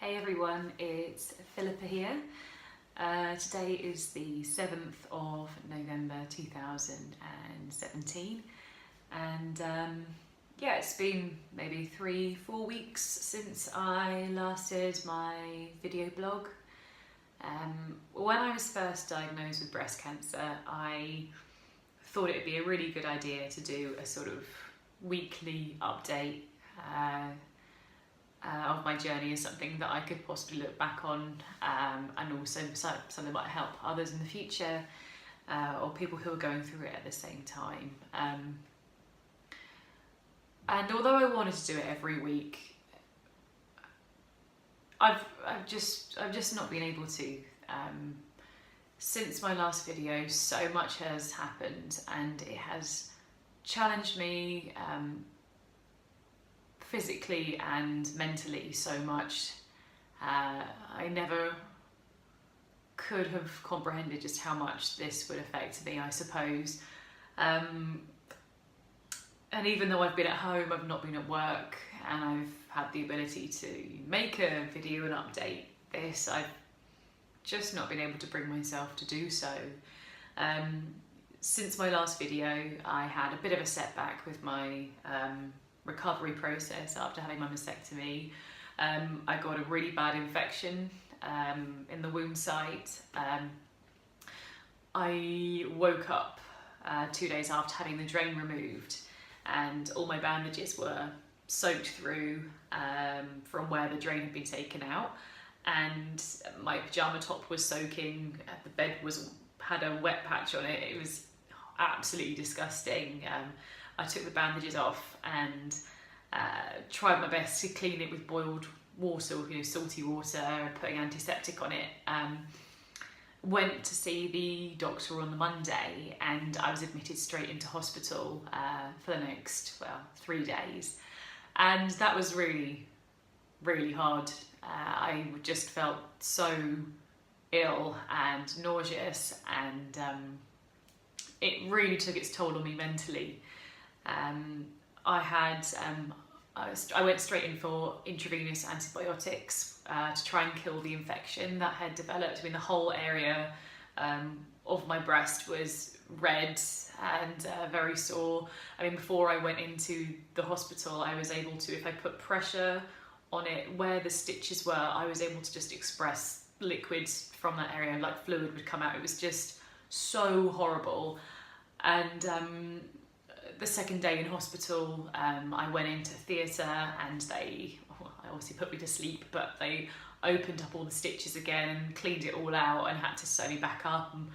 Hey everyone, it's Philippa here. Today is the 7th of November 2017 and yeah, it's been maybe 3-4 weeks since I last did my video blog. When I was first diagnosed with breast cancer, I thought it would be a really good idea to do a sort of weekly update of my journey as something that I could possibly look back on, and also something that might help others in the future, or people who are going through it at the same time. And although I wanted to do it every week, I've just not been able to. Since my last video, so much has happened, and it has challenged me physically and mentally so much. I never could have comprehended just how much this would affect me, I suppose. And even though I've been at home, I've not been at work, and I've had the ability to make a video and update this, I've just not been able to bring myself to do so. Since my last video, I had a bit of a setback with my recovery process after having my mastectomy. I got a really bad infection in the wound site. I woke up 2 days after having the drain removed, and all my bandages were soaked through from where the drain had been taken out, and my pyjama top was soaking. The bed had a wet patch on it. It was absolutely disgusting. I took the bandages off and tried my best to clean it with boiled water, salty water, putting antiseptic on it. Went to see the doctor on the Monday, and I was admitted straight into hospital for the next 3 days, and that was really, really hard. I just felt so ill and nauseous, and it really took its toll on me mentally. I went straight in for intravenous antibiotics to try and kill the infection that had developed. I mean, the whole area of my breast was red and very sore. I mean, before I went into the hospital, I was able to, if I put pressure on it where the stitches were, I was able to just express liquids from that area, like fluid would come out. It was just so horrible. And the second day in hospital, I went into theatre, and they obviously put me to sleep, but they opened up all the stitches again and cleaned it all out and had to sew me back up and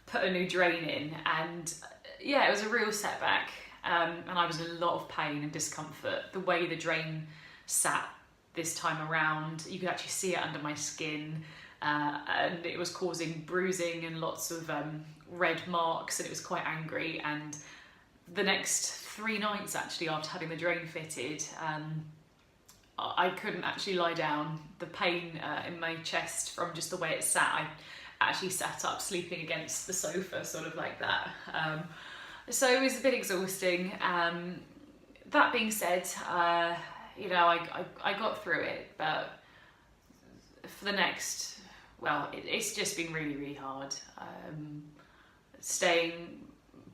put a new drain in. And yeah, it was a real setback, and I was in a lot of pain and discomfort. The way the drain sat this time around, you could actually see it under my skin, and it was causing bruising and lots of red marks, and it was quite angry. And the next 3 nights, actually, after having the drain fitted, I couldn't actually lie down. The pain in my chest from just the way it sat, I actually sat up sleeping against the sofa, sort of like that. So it was a bit exhausting. That being said, I got through it, but for the next, it's just been really, really hard. Staying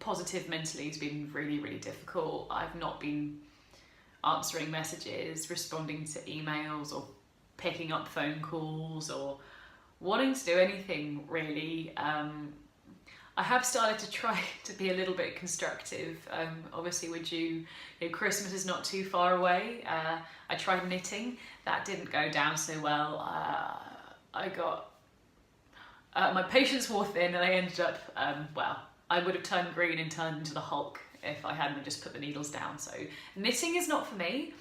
positive mentally has been really, really difficult. I've not been answering messages, responding to emails, or picking up phone calls, or wanting to do anything really. I have started to try to be a little bit constructive. Obviously, Christmas is not too far away. I tried knitting. That didn't go down so well. I got my patience wore thin, and I ended up, I would have turned green and turned into the Hulk if I hadn't just put the needles down. So knitting is not for me.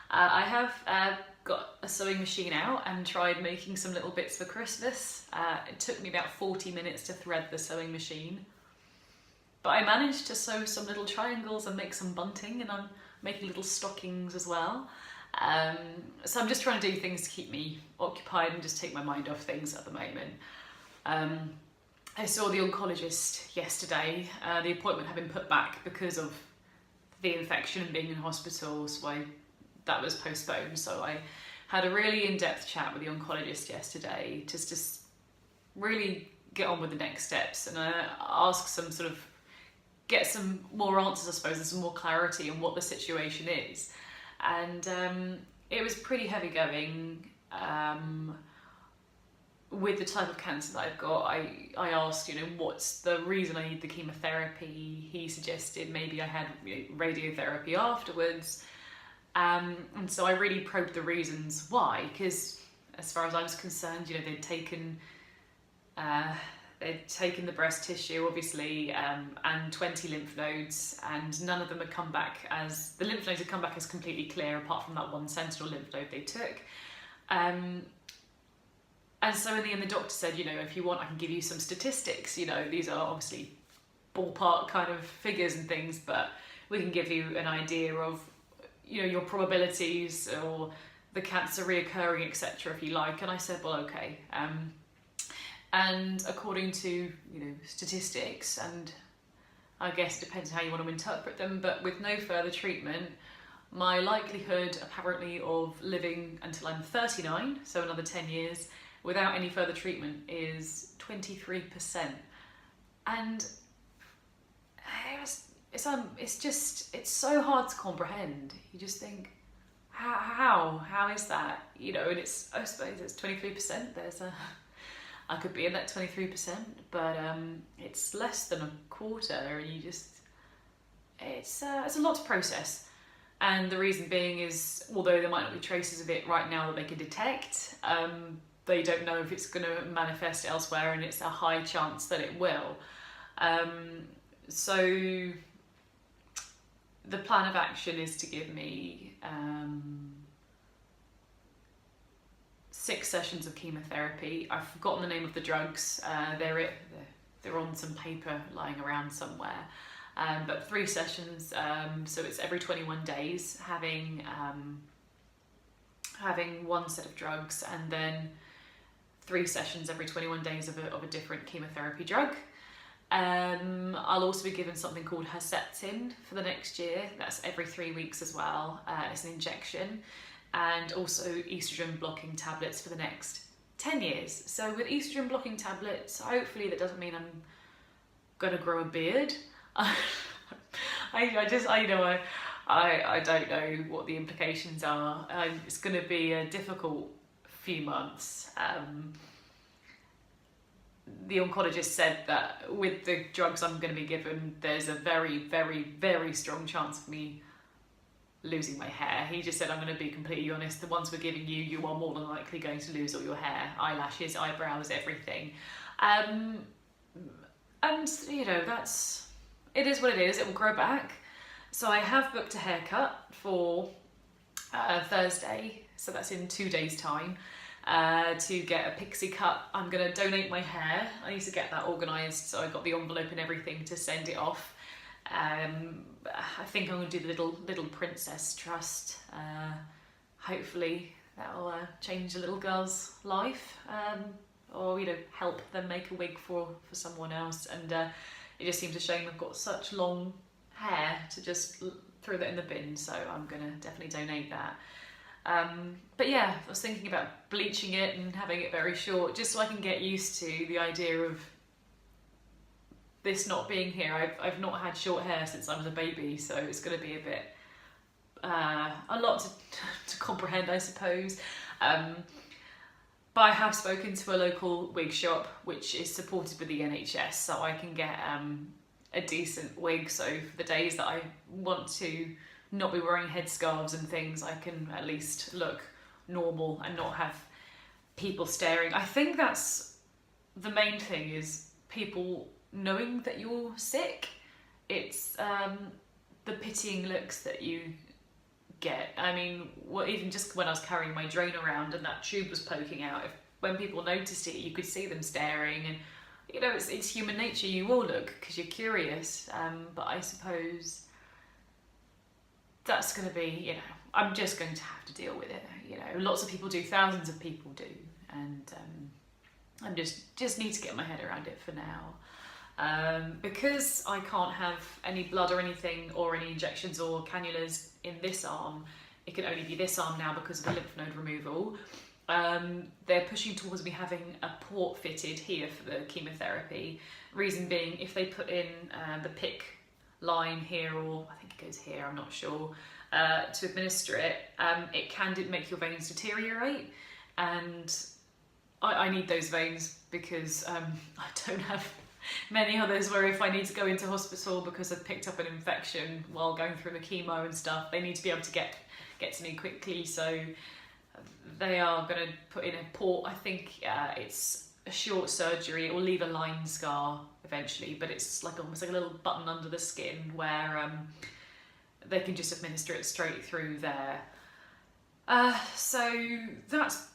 I have got a sewing machine out and tried making some little bits for Christmas. It took me about 40 minutes to thread the sewing machine, but I managed to sew some little triangles and make some bunting, and I'm making little stockings as well. So I'm just trying to do things to keep me occupied and just take my mind off things at the moment. I saw the oncologist yesterday. The appointment had been put back because of the infection and being in hospital, so that was postponed. So I had a really in-depth chat with the oncologist yesterday, just to really get on with the next steps and ask some sort of, get some more answers, I suppose, and some more clarity on what the situation is. And it was pretty heavy going. With the type of cancer that I've got, I asked, you know, what's the reason I need the chemotherapy. He suggested maybe I had radiotherapy afterwards. And so I really probed the reasons why, because as far as I was concerned, you know, they'd taken the breast tissue, obviously, and 20 lymph nodes, and none of them had come back as, the lymph nodes had come back as completely clear, apart from that one sentinel lymph node they took. And so in the end, the doctor said, you know, if you want, I can give you some statistics. You know, these are obviously ballpark kind of figures and things, but we can give you an idea of, you know, your probabilities or the cancer reoccurring, etc., if you like. And I said, well, okay. And according to, you know, statistics, and I guess it depends how you want to interpret them, but with no further treatment, my likelihood apparently of living until I'm 39, so another 10 years, without any further treatment is 23%. And it's so hard to comprehend. You just think, how is that? You know, and it's, I suppose it's 23%. I could be in that 23%, but it's less than a quarter, and you just, it's a lot to process. And the reason being is, although there might not be traces of it right now that they can detect, they don't know if it's going to manifest elsewhere, and it's a high chance that it will. So the plan of action is to give me 6 sessions of chemotherapy. I've forgotten the name of the drugs. They're on some paper lying around somewhere. But 3 sessions, so it's every 21 days, having 1 set of drugs, and then 3 sessions every 21 days of a different chemotherapy drug. I'll also be given something called Herceptin for the next year. That's every 3 weeks as well. It's an injection, and also estrogen blocking tablets for the next 10 years. So with estrogen blocking tablets, hopefully that doesn't mean I'm gonna grow a beard. I don't know what the implications are. It's going to be a difficult few months. The oncologist said that with the drugs I'm going to be given, there's a very, very, very strong chance of me losing my hair. He just said, I'm going to be completely honest, the ones we're giving you, you are more than likely going to lose all your hair, eyelashes, eyebrows, everything. And, you know, it is what it is, it will grow back. So I have booked a haircut for Thursday, so that's in 2 days' time, to get a pixie cut. I'm going to donate my hair. I need to get that organised, so I got the envelope and everything to send it off. I think I'm going to do the little princess trust. Hopefully that'll change the little girl's life, or, you know, help them make a wig for someone else. And it just seems a shame I've got such long hair to just throw that in the bin, so I'm gonna definitely donate that. But yeah, I was thinking about bleaching it and having it very short, just so I can get used to the idea of this not being here. I've not had short hair since I was a baby, so it's gonna be a bit, a lot to comprehend, I suppose. But I have spoken to a local wig shop which is supported with the NHS, so I can get a decent wig. So for the days that I want to not be wearing headscarves and things, I can at least look normal and not have people staring. I think that's the main thing, is people knowing that you're sick. It's the pitying looks that you get. I mean, even just when I was carrying my drain around and that tube was poking out, when people noticed it, you could see them staring. And, you know, it's human nature. You will look because you're curious. But I suppose that's going to be, you know, I'm just going to have to deal with it. You know, lots of people do, thousands of people do, and I just need to get my head around it for now. Because I can't have any blood or anything, or any injections or cannulas in this arm, it can only be this arm now because of the lymph node removal. They're pushing towards me having a port fitted here for the chemotherapy. Reason being, if they put in the PIC line here, or I think it goes here, I'm not sure, to administer it, it can make your veins deteriorate, and I need those veins because I don't have many others where if I need to go into hospital because I've picked up an infection while going through the chemo and stuff, they need to be able to get to me quickly. So they are going to put in a port. I think it's a short surgery. It will leave a line scar eventually, but it's like almost like a little button under the skin where they can just administer it straight through there. So that's,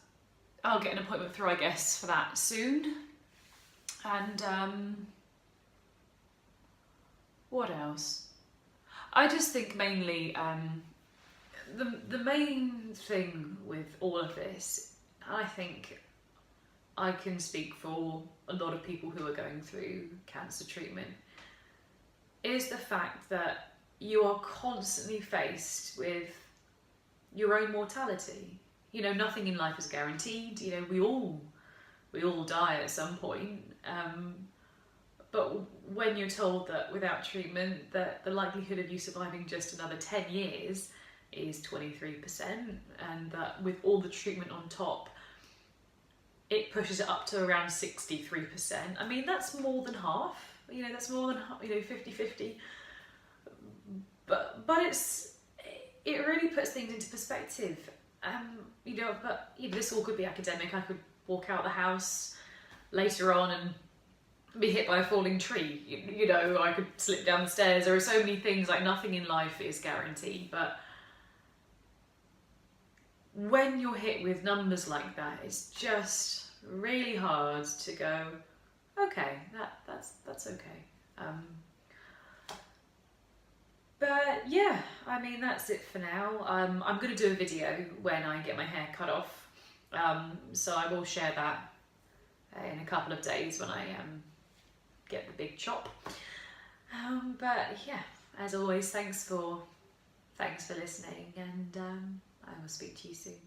I'll get an appointment through, I guess, for that soon. And what else? I just think mainly the main thing with all of this, I think I can speak for a lot of people who are going through cancer treatment, is the fact that you are constantly faced with your own mortality. You know, nothing in life is guaranteed. You know, we all die at some point. But when you're told that without treatment, that the likelihood of you surviving just another 10 years is 23%, and that with all the treatment on top, it pushes it up to around 63%. I mean, that's more than half. You know, that's more than, 50-50. But it really puts things into perspective. This all could be academic. I could walk out the house later on and be hit by a falling tree. I could slip down the stairs. There are so many things, like nothing in life is guaranteed. But when you're hit with numbers like that, it's just really hard to go, okay, that's okay. But yeah, I mean, that's it for now. I'm going to do a video when I get my hair cut off. So I will share that in a couple of days when I get the big chop. But yeah, as always, thanks for listening, and I will speak to you soon.